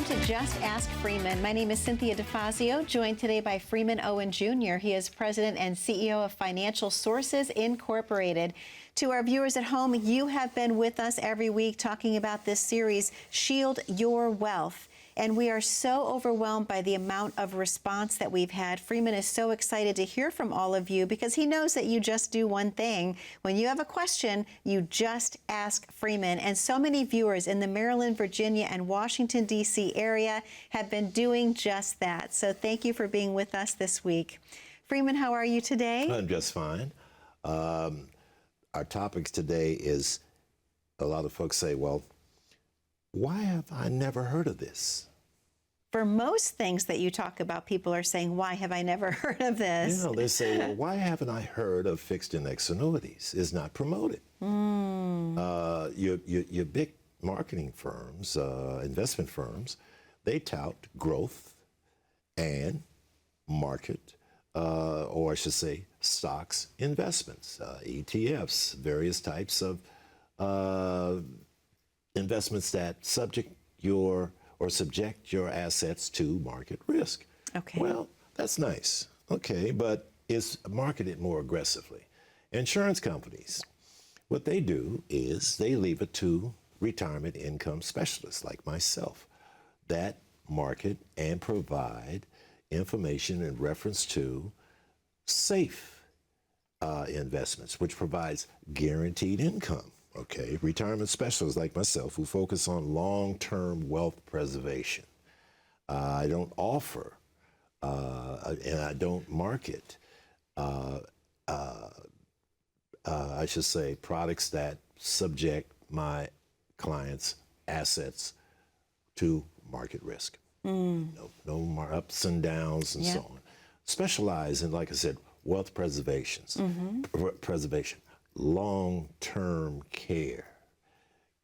Welcome to Just Ask Freeman. My name is Cynthia DeFazio, joined today by Freeman Owen Jr. He is President and CEO of Financial Sources Incorporated. To our viewers at home, you have been with us every week talking about this series, Shield Your Wealth. And we are so overwhelmed by the amount of response that we've had. Freeman is so excited to hear from all of you because he knows that you just do one thing. When you have a question, you just ask Freeman. And so many viewers in the Maryland, Virginia, and Washington, D.C. area have been doing just that. So thank you for being with us this week. Freeman, how are you today? I'm just fine. Our topics today is, a lot of folks say, well, why have I never heard of this? For most things that you talk about, people are saying, why have I never heard of this? You know, they say, well, why haven't I heard of fixed index annuities? It's not promoted. Your big marketing firms, investment firms, they tout growth and market, or I should say stocks investments, ETFs, various types of investments that subject your assets to market risk. Okay. Well, that's nice. Okay, but it's marketed more aggressively. Insurance companies, what they do is they leave it to retirement income specialists like myself that market and provide information in reference to safe investments, which provides guaranteed income. Okay, retirement specialists like myself who focus on long-term wealth preservation. I don't offer and I don't market, I should say, products that subject my clients' assets to market risk. No more ups and downs and so on. Specialize in, like I said, wealth preservation, long-term care,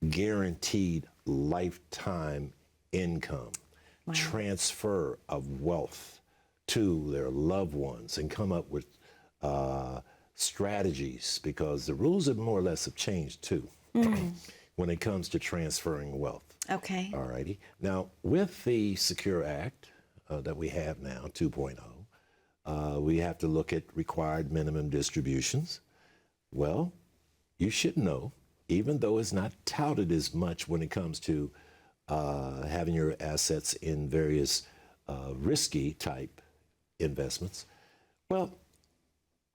guaranteed lifetime income, transfer of wealth to their loved ones, and come up with strategies, because the rules have more or less have changed too when it comes to transferring wealth. Okay. All righty. Now, with the Secure Act that we have now, 2.0, we have to look at required minimum distributions. Well, you should know, even though it's not touted as much when it comes to having your assets in various risky type investments, well,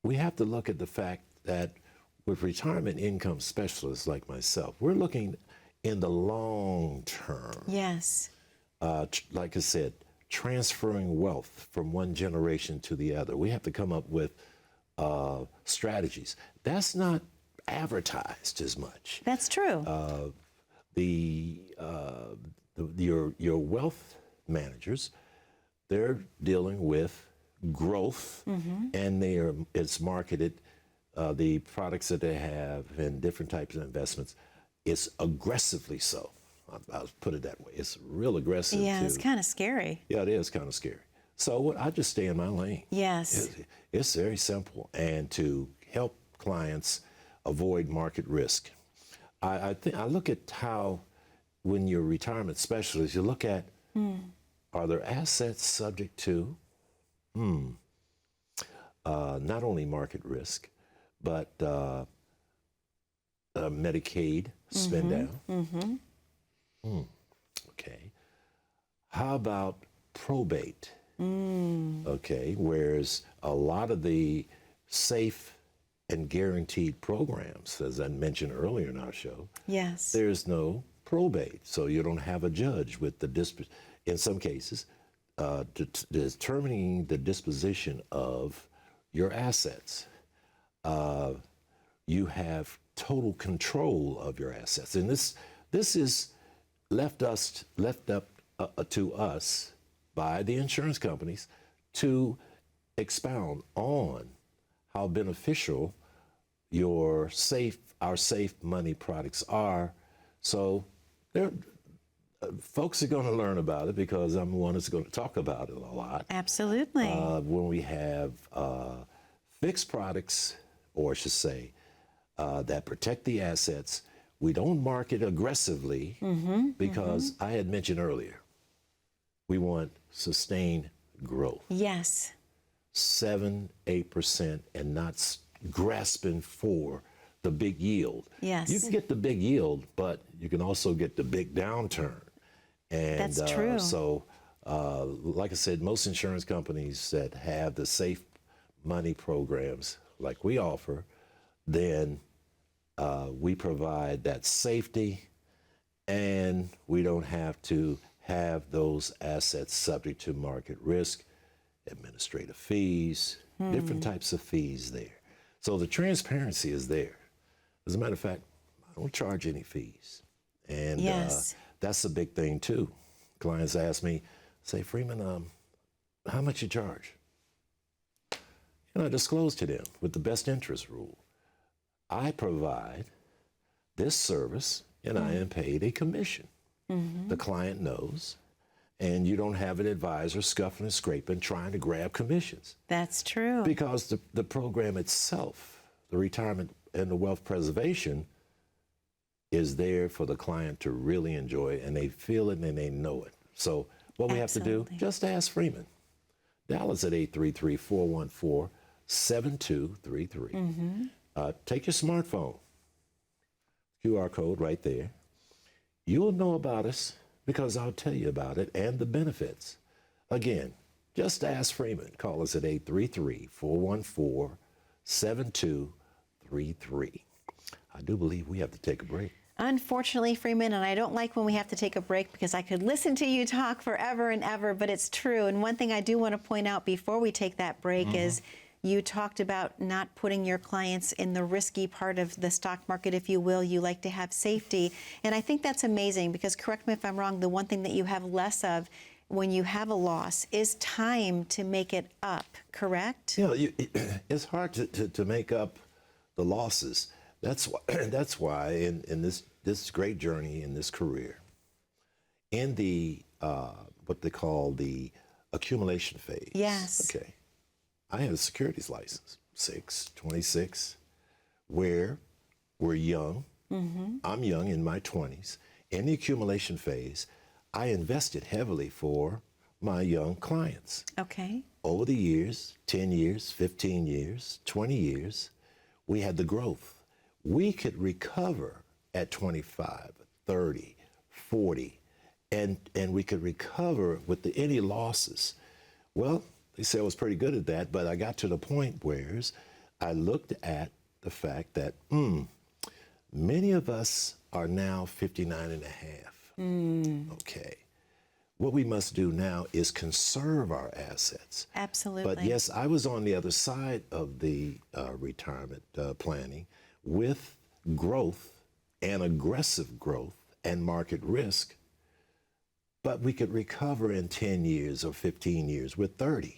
we have to look at the fact that with retirement income specialists like myself, we're looking in the long term. Yes. Like I said, transferring wealth from one generation to the other. We have to come up with strategies. That's not advertised as much. That's true. Your wealth managers, they're dealing with growth, and it's marketed, the products that they have and different types of investments, it's aggressively so. I'll put it that way. It's real aggressive. Yeah, it's kind of scary. Yeah, it is kind of scary. So I just stay in my lane. Yes. It's very simple, and to help clients avoid market risk. I look at how, when you're a retirement specialist, you look at, are their assets subject to not only market risk, but Medicaid spend down. Okay. How about probate? Okay, whereas a lot of the safe and guaranteed programs, as I mentioned earlier in our show, there's no probate, so you don't have a judge with in some cases, determining the disposition of your assets. You have total control of your assets, and this is left up to us by the insurance companies to expound on how beneficial our safe money products are. So folks are going to learn about it, because I'm the one that's going to talk about it a lot. Absolutely. When we have fixed products, or I should say, that protect the assets, we don't market aggressively, because I had mentioned earlier, We want sustained growth. Yes. 7-8% and not grasping for the big yield. Yes. You can get the big yield, but you can also get the big downturn. And that's true. Like I said, most insurance companies that have the safe money programs like we offer, then we provide that safety, and we don't have to have those assets subject to market risk, administrative fees, different types of fees there. So the transparency is there. As a matter of fact, I don't charge any fees. And yes. That's a big thing too. Clients ask me, say, Freeman, how much you charge? I disclose to them with the best interest rule. I provide this service and I am paid a commission. The client knows, and you don't have an advisor scuffing and scraping trying to grab commissions. That's true. Because the program itself, the retirement and the wealth preservation, is there for the client to really enjoy, and they feel it and they know it. So what we have to do, just ask Freeman. Dial us at 833-414-7233. Take your smartphone, QR code right there. You'll know about us because I'll tell you about it and the benefits. Again, just ask Freeman. Call us at 833-414-7233. I do believe we have to take a break. Unfortunately, Freeman, and I don't like when we have to take a break because I could listen to you talk forever and ever, but it's true. And one thing I do want to point out before we take that break is you talked about not putting your clients in the risky part of the stock market, if you will. You like to have safety. And I think that's amazing because, correct me if I'm wrong, the one thing that you have less of when you have a loss is time to make it up, correct? It's hard to make up the losses. That's why in this great journey in this career, in the what they call the accumulation phase. Yes. Okay. I have a securities license, 26, where we're young. I'm young in my 20s. In the accumulation phase, I invested heavily for my young clients. Okay. Over the years, 10 years, 15 years, 20 years, we had the growth. We could recover at 25, 30, 40, and we could recover with any losses. Well, they said I was pretty good at that, but I got to the point where I looked at the fact that many of us are now 59 and a half. Okay. What we must do now is conserve our assets. Absolutely. But yes, I was on the other side of the retirement planning with growth and aggressive growth and market risk, but we could recover in 10 years or 15 years with 30.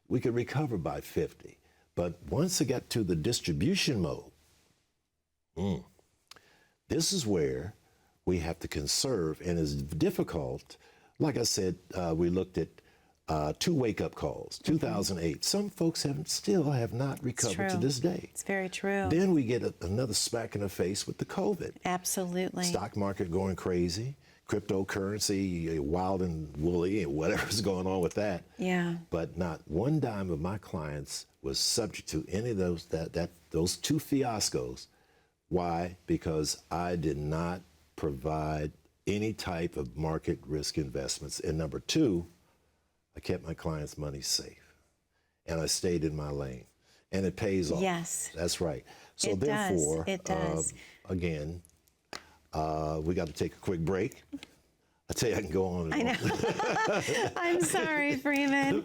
We could recover by 50. But once it got to the distribution mode, this is where we have to conserve, and it's difficult. Like I said, we looked at 2 wake-up calls, 2008. Some folks still have not recovered to this day. It's very true. Then we get another smack in the face with the COVID. Absolutely. Stock market going crazy, cryptocurrency wild and woolly, and whatever's going on with that. Yeah. But not one dime of my clients was subject to any of those 2 fiascos. Why? Because I did not provide any type of market risk investments. And number 2, I kept my clients' money safe, and I stayed in my lane, and it pays off. Yes. That's right. So it therefore, does. It does. Again, we got to take a quick break. I tell you, I can go on and I know. I'm sorry, Freeman.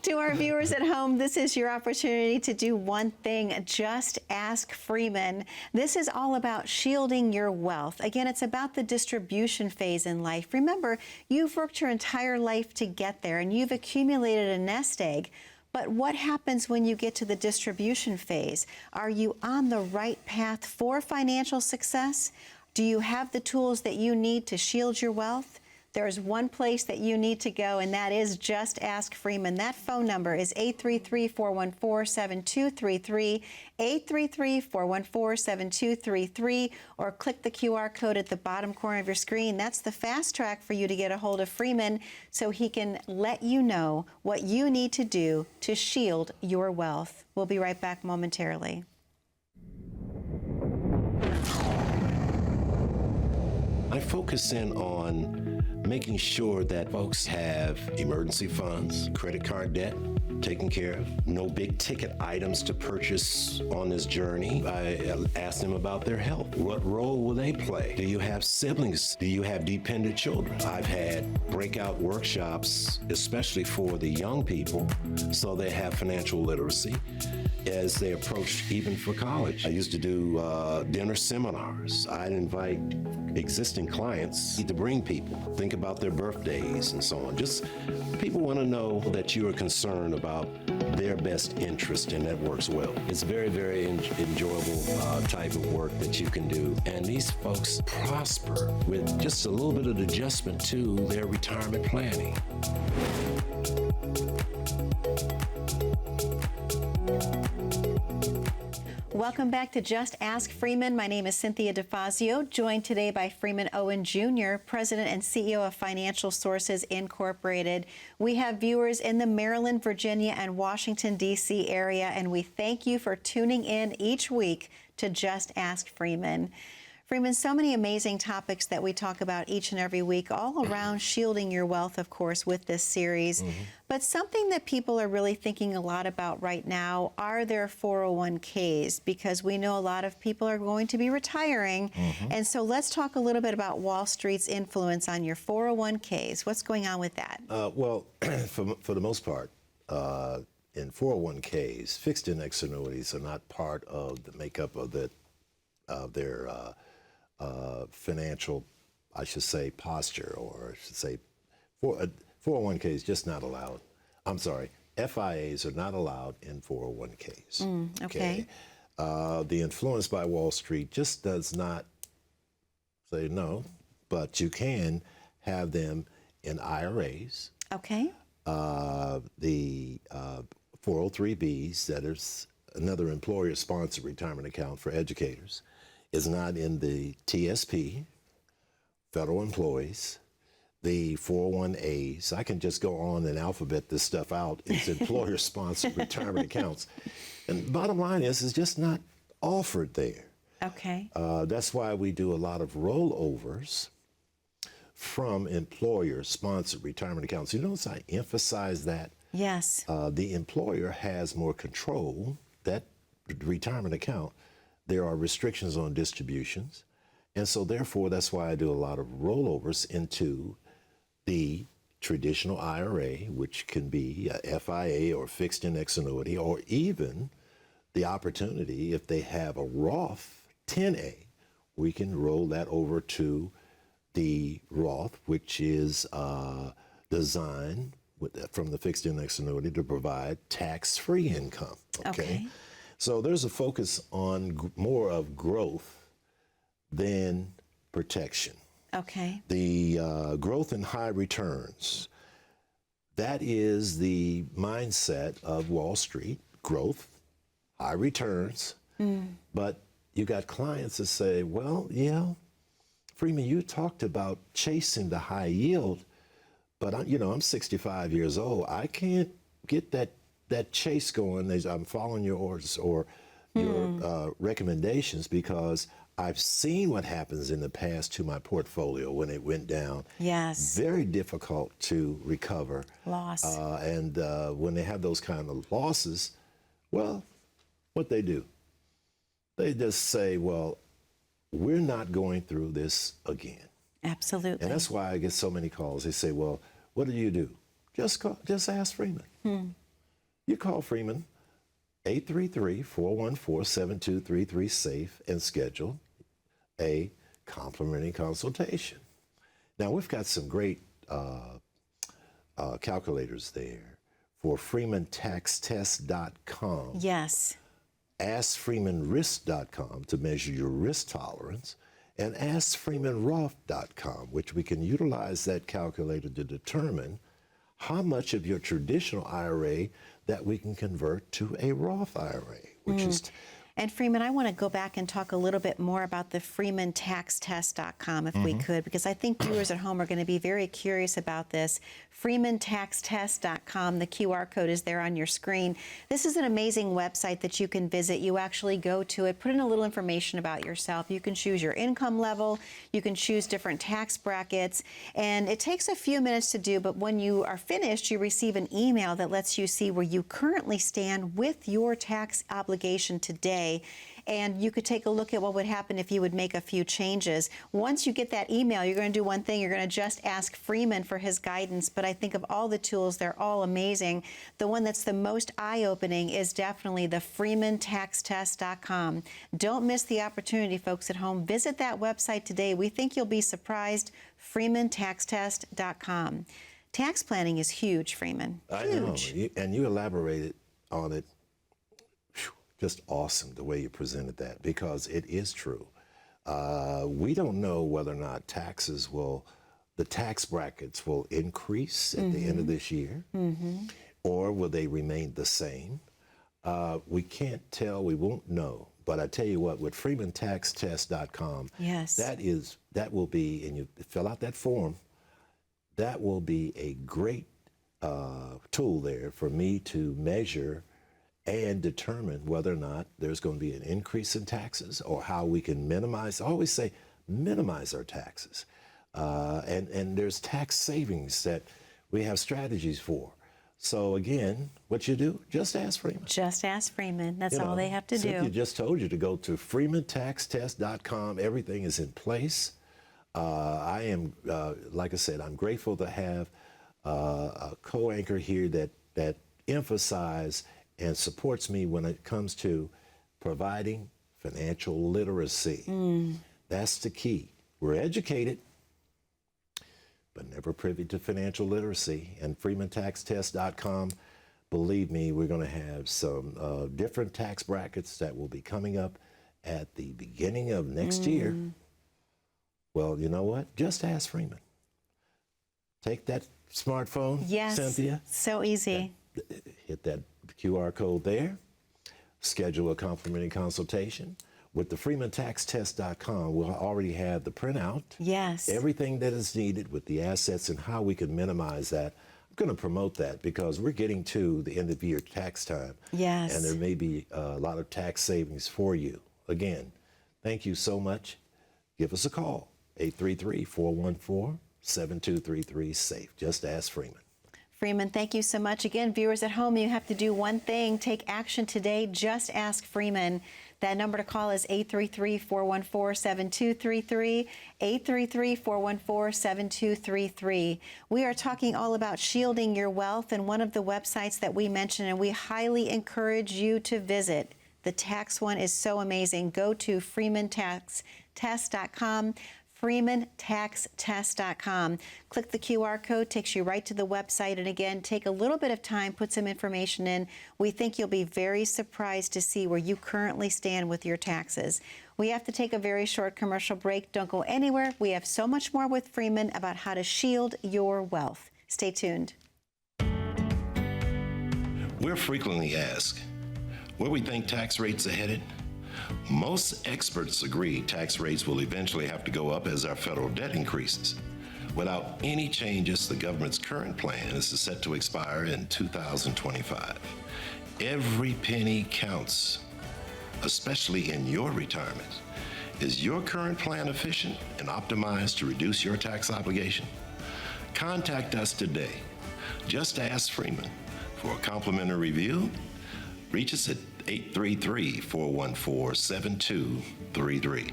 To our viewers at home, this is your opportunity to do one thing. Just ask Freeman. This is all about shielding your wealth. Again, it's about the distribution phase in life. Remember, you've worked your entire life to get there, and you've accumulated a nest egg. But what happens when you get to the distribution phase? Are you on the right path for financial success? Do you have the tools that you need to shield your wealth? There's one place that you need to go, and that is Just Ask Freeman. That phone number is 833-414-7233, 833-414-7233, or click the QR code at the bottom corner of your screen. That's the fast track for you to get a hold of Freeman so he can let you know what you need to do to shield your wealth. We'll be right back momentarily. I focus in on making sure that folks have emergency funds, credit card debt taken care of, no big ticket items to purchase on this journey. I ask them about their health. What role will they play? Do you have siblings? Do you have dependent children? I've had breakout workshops, especially for the young people, so they have financial literacy as they approach even for college. I used to do dinner seminars. I'd invite existing clients to bring people, think about their birthdays and so on. Just people want to know that you are concerned about their best interest, and that works well. It's very, very enjoyable type of work that you can do. And these folks prosper with just a little bit of adjustment to their retirement planning. Welcome back to Just Ask Freeman. My name is Cynthia DeFazio, joined today by Freeman Owen Jr., President and CEO of Financial Sources Incorporated. We have viewers in the Maryland, Virginia, and Washington, D.C. area, and we thank you for tuning in each week to Just Ask Freeman. Freeman, so many amazing topics that we talk about each and every week, all around shielding your wealth, of course, with this series. But something that people are really thinking a lot about right now are their 401ks, because we know a lot of people are going to be retiring. And so let's talk a little bit about Wall Street's influence on your 401ks. What's going on with that? Well, for the most part, in 401ks, fixed index annuities are not part of the makeup of their financial, I should say, posture, or I should say, 401k is just not allowed. I'm sorry, FIAs are not allowed in 401ks. Okay. The influence by Wall Street just does not say no, but you can have them in IRAs. Okay. The 403Bs, that is another employer-sponsored retirement account for educators, is not in the TSP, federal employees, the 401As. I can just go on and alphabet this stuff out. It's employer-sponsored retirement accounts. And bottom line is, it's just not offered there. Okay. That's why we do a lot of rollovers from employer-sponsored retirement accounts. You notice I emphasize that? Yes. The employer has more control. That retirement account, there are restrictions on distributions. And so therefore, that's why I do a lot of rollovers into the traditional IRA, which can be a FIA or fixed index annuity, or even the opportunity, if they have a Roth 10A, we can roll that over to the Roth, which is designed from the fixed index annuity to provide tax-free income. Okay. So there's a focus on more of growth than protection. Okay. The growth and high returns, that is the mindset of Wall Street: growth, high returns. But you got clients that say, well, yeah, Freeman, you talked about chasing the high yield, but I'm 65 years old. I can't get that chase going as I'm following your orders or your recommendations, because I've seen what happens in the past to my portfolio when it went down. Yes. Very difficult to recover. Loss. And when they have those kind of losses, well, what they do, they just say, well, we're not going through this again. Absolutely. And that's why I get so many calls. They say, well, what do you do? Just ask Freeman. You call Freeman, 833-414-7233 SAFE, and schedule a complimentary consultation. Now, we've got some great calculators there for freemantaxtest.com. Yes. AskFreemanRisk.com to measure your risk tolerance, and askfreemanroth.com, which we can utilize that calculator to determine how much of your traditional IRA that we can convert to a Roth IRA, which is... And Freeman, I want to go back and talk a little bit more about the freemantaxtest.com if we could, because I think viewers at home are going to be very curious about this. freemantaxtest.com, the QR code is there on your screen. This is an amazing website that you can visit. You actually go to it, put in a little information about yourself. You can choose your income level, you can choose different tax brackets, and it takes a few minutes to do, but when you are finished, you receive an email that lets you see where you currently stand with your tax obligation today. And you could take a look at what would happen if you would make a few changes. Once you get that email, you're going to do one thing. You're going to just ask Freeman for his guidance. But I think of all the tools, they're all amazing. The one that's the most eye-opening is definitely the freemantaxtest.com. Don't miss the opportunity, folks at home. Visit that website today. We think you'll be surprised. freemantaxtest.com. Tax planning is huge, Freeman. Huge. I know. And you elaborated on it. Just awesome the way you presented that, because it is true. We don't know whether or not the tax brackets will increase at the end of this year, or will they remain the same? We can't tell, we won't know. But I tell you what, with freemantaxtest.com, yes, that will be, and you fill out that form, that will be a great tool there for me to measure and determine whether or not there's going to be an increase in taxes, or how we can minimize, I always say minimize our taxes. And there's tax savings that we have strategies for. So again, what you do, just ask Freeman. Just ask Freeman. That's all they have to do. Cynthia just told you to go to freemantaxtest.com. Everything is in place. I am, like I said, I'm grateful to have a co-anchor here that emphasizes and supports me when it comes to providing financial literacy. That's the key. We're educated, but never privy to financial literacy. And freemantaxtest.com, believe me, we're going to have some different tax brackets that will be coming up at the beginning of next year. Well, you know what? Just ask Freeman. Take that smartphone, yes, Cynthia. So easy. Hit that QR code there, schedule a complimentary consultation. With the freemantaxtest.com, we'll already have the printout, yes, everything that is needed with the assets and how we can minimize that. I'm going to promote that because we're getting to the end of year tax time. Yes. And there may be a lot of tax savings for you. Again, thank you so much. Give us a call, 833-414-7233-SAFE. Just ask Freeman. Freeman, thank you so much. Again, viewers at home, you have to do one thing. Take action today. Just ask Freeman. That number to call is 833-414-7233, 833-414-7233. We are talking all about shielding your wealth, and one of the websites that we mentioned, and we highly encourage you to visit. The tax one is so amazing. Go to freemantaxtest.com. freemantaxtest.com. Click the QR code, takes you right to the website. And again, take a little bit of time, put some information in. We think you'll be very surprised to see where you currently stand with your taxes. We have to take a very short commercial break. Don't go anywhere. We have so much more with Freeman about how to shield your wealth. Stay tuned. We're frequently asked where we think tax rates are headed. Most experts agree tax rates will eventually have to go up as our federal debt increases. Without any changes, the government's current plan is set to expire in 2025. Every penny counts, especially in your retirement. Is your current plan efficient and optimized to reduce your tax obligation? Contact us today. Just ask Freeman. For a complimentary review, reach us at 833-414-7233.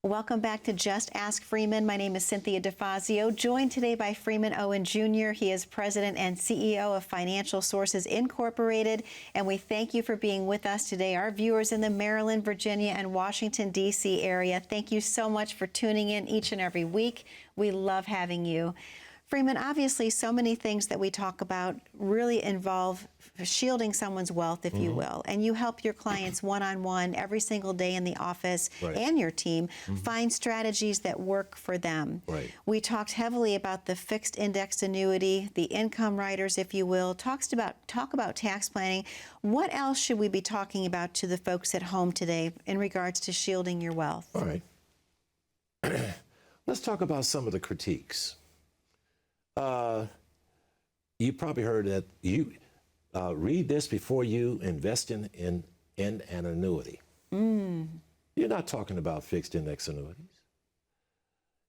Welcome back to Just Ask Freeman. My name is Cynthia DeFazio, joined today by Freeman Owen Jr. He is President and CEO of Financial Sources Incorporated, and we thank you for being with us today. Our viewers in the Maryland, Virginia, and Washington, D.C. area, thank you so much for tuning in each and every week. We love having you. Freeman, obviously so many things that we talk about really involve shielding someone's wealth, if you will, and you help your clients one-on-one every single day in the office and your team find strategies that work for them. We talked heavily about the fixed index annuity, the income riders, if you will, talk about tax planning. What else should we be talking about to the folks at home today in regards to shielding your wealth? All right. Let's talk about some of the critiques. You probably heard that you read this before you invest in an annuity. You're not talking about fixed index annuities.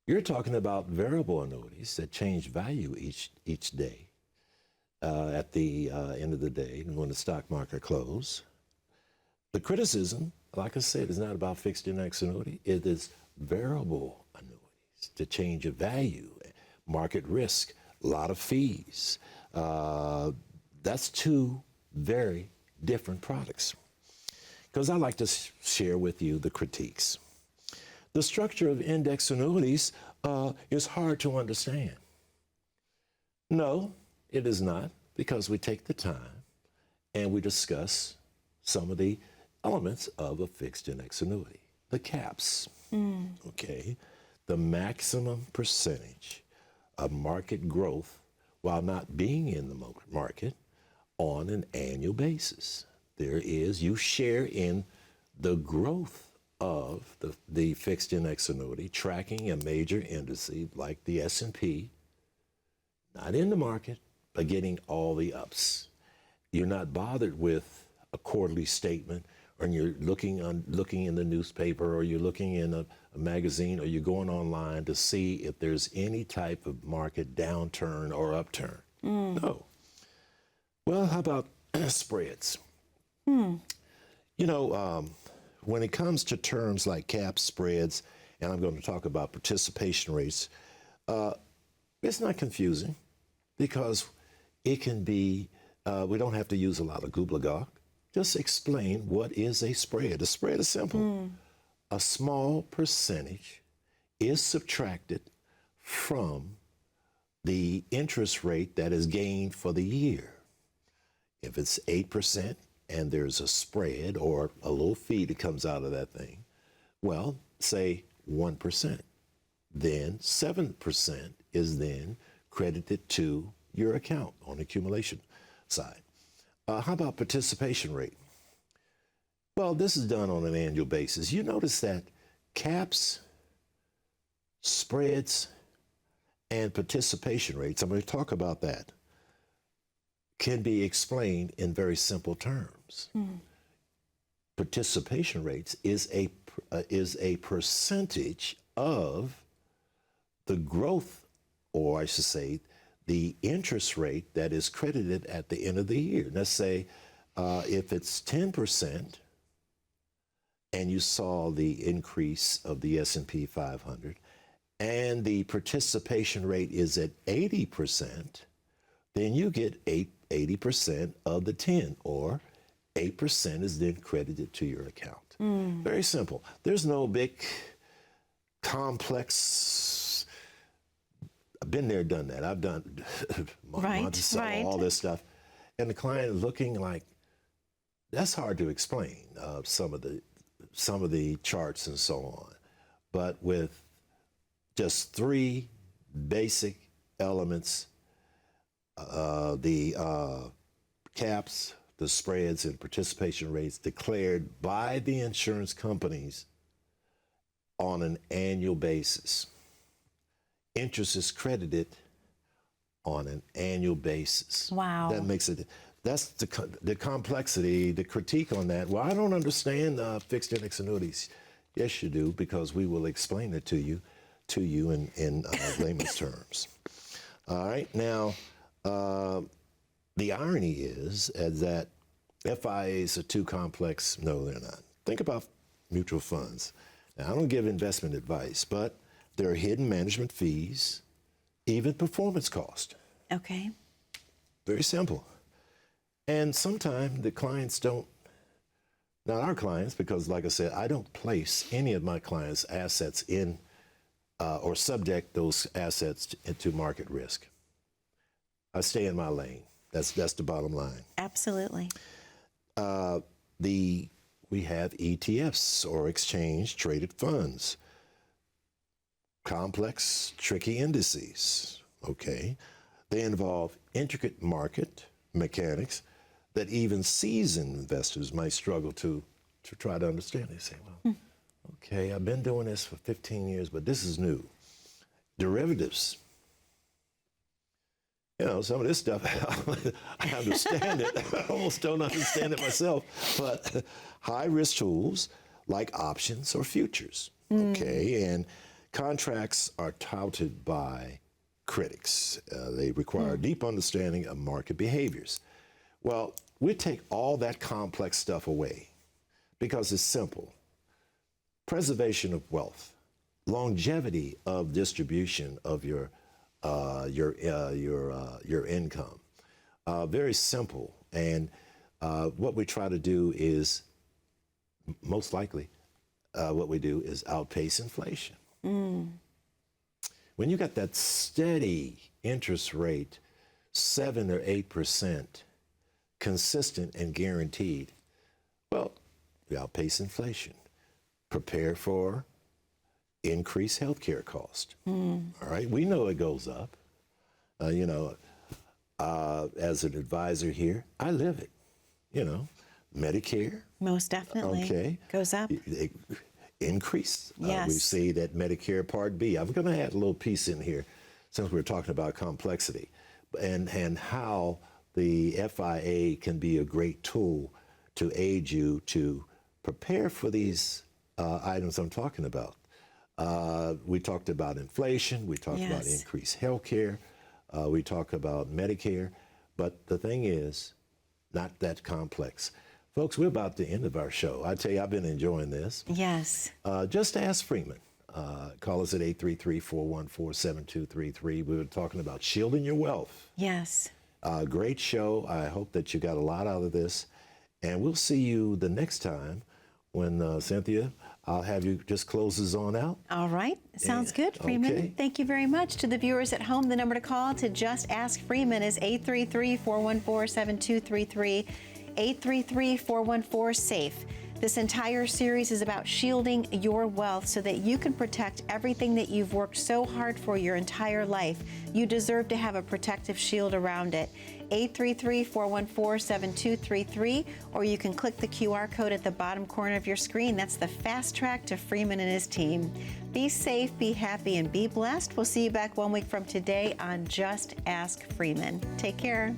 You're talking about variable annuities that change value each day at the end of the day when the stock market closes. The criticism, like I said, is not about fixed index annuity. It is variable annuities to change of value, market risk, a lot of fees. That's two very different products. Because I like to share with you the critiques. The structure of index annuities is hard to understand. No, it is not, because we take the time and we discuss some of the elements of a fixed index annuity. The caps, okay? The maximum percentage of market growth while not being in the market on an annual basis. You share in the growth of the fixed index annuity, tracking a major index like the S&P, not in the market, but getting all the ups. You're not bothered with a quarterly statement, or you're looking in the newspaper, or you're looking in a magazine, or you're going online to see if there's any type of market downturn or upturn. No. Well, how about spreads? You know, when it comes to terms like caps, spreads, and I'm going to talk about participation rates, it's not confusing, because it can be, we don't have to use a lot of gobbledygook. Just explain what is a spread. A spread is simple. A small percentage is subtracted from the interest rate that is gained for the year. If it's 8% and there's a spread or a little fee that comes out of that thing, well, say 1%. Then 7% is then credited to your account on the accumulation side. How about participation rate? Well, this is done on an annual basis. You notice that caps, spreads, and participation rates, I'm going to talk about that, can be explained in very simple terms. Participation rates is a percentage of the growth, or I should say, the interest rate that is credited at the end of the year. Let's say if it's 10% and you saw the increase of the S&P 500 and the participation rate is at 80%, then you get 80% of the 10, or 8% is then credited to your account. Very simple. There's no big complex. I've been there, done that. I've done Monticello, all this stuff. And the client is looking like, that's hard to explain, some of the charts and so on. But with just three basic elements, the caps, the spreads, and participation rates declared by the insurance companies on an annual basis. Interest is credited on an annual basis. Wow. That makes it, that's the complexity, the critique on that. Well, I don't understand fixed index annuities. Yes, you do, because we will explain it to you in layman's terms. All right, now, the irony is that FIAs are too complex. No, they're not. Think about mutual funds. Now, I don't give investment advice, but there are hidden management fees, even performance cost. Okay. Very simple. And sometimes the clients don't, not our clients, because like I said, I don't place any of my clients' assets in or subject those assets into market risk. I stay in my lane. That's the bottom line. Absolutely. We have ETFs, or exchange traded funds. Complex, tricky indices. Okay, they involve intricate market mechanics that even seasoned investors might struggle to try to understand. They say, well, okay, I've been doing this for 15 years, but this is new. Derivatives. You know, some of this stuff, I understand it. I almost don't understand it myself. But high-risk tools like options or futures, okay? And contracts are touted by critics. They require a deep understanding of market behaviors. Well, we take all that complex stuff away because it's simple. Preservation of wealth, longevity of distribution of your income. Very simple. And what we try to do is, most likely, what we do is outpace inflation. When you got that steady interest rate, 7 or 8%, consistent and guaranteed, well, you outpace inflation. Prepare for increased healthcare cost. All right, we know it goes up. You know, as an advisor here, I live it. You know, Medicare. Most definitely. Okay. Goes up. Increase. Yes. We see that Medicare Part B. I'm going to add a little piece in here since we're talking about complexity and how the FIA can be a great tool to aid you to prepare for these items I'm talking about. We talked about inflation. We talked about increased health care. We talked about Medicare. But the thing is, not that complex. Folks, we're about the end of our show. I tell you, I've been enjoying this. Yes. Just ask Freeman. Call us at 833-414-7233. We were talking about shielding your wealth. Yes. Great show. I hope that you got a lot out of this. And we'll see you the next time when, Cynthia, I'll have you just close us on out. All right. Sounds good, Freeman. Okay. Thank you very much. To the viewers at home, the number to call to Just Ask Freeman is 833-414-7233, 833-414-SAFE. This entire series is about shielding your wealth so that you can protect everything that you've worked so hard for your entire life. You deserve to have a protective shield around it. 833-414-7233, or you can click the QR code at the bottom corner of your screen. That's the fast track to Freeman and his team. Be safe, be happy, and be blessed. We'll see you back 1 week from today on Just Ask Freeman. Take care.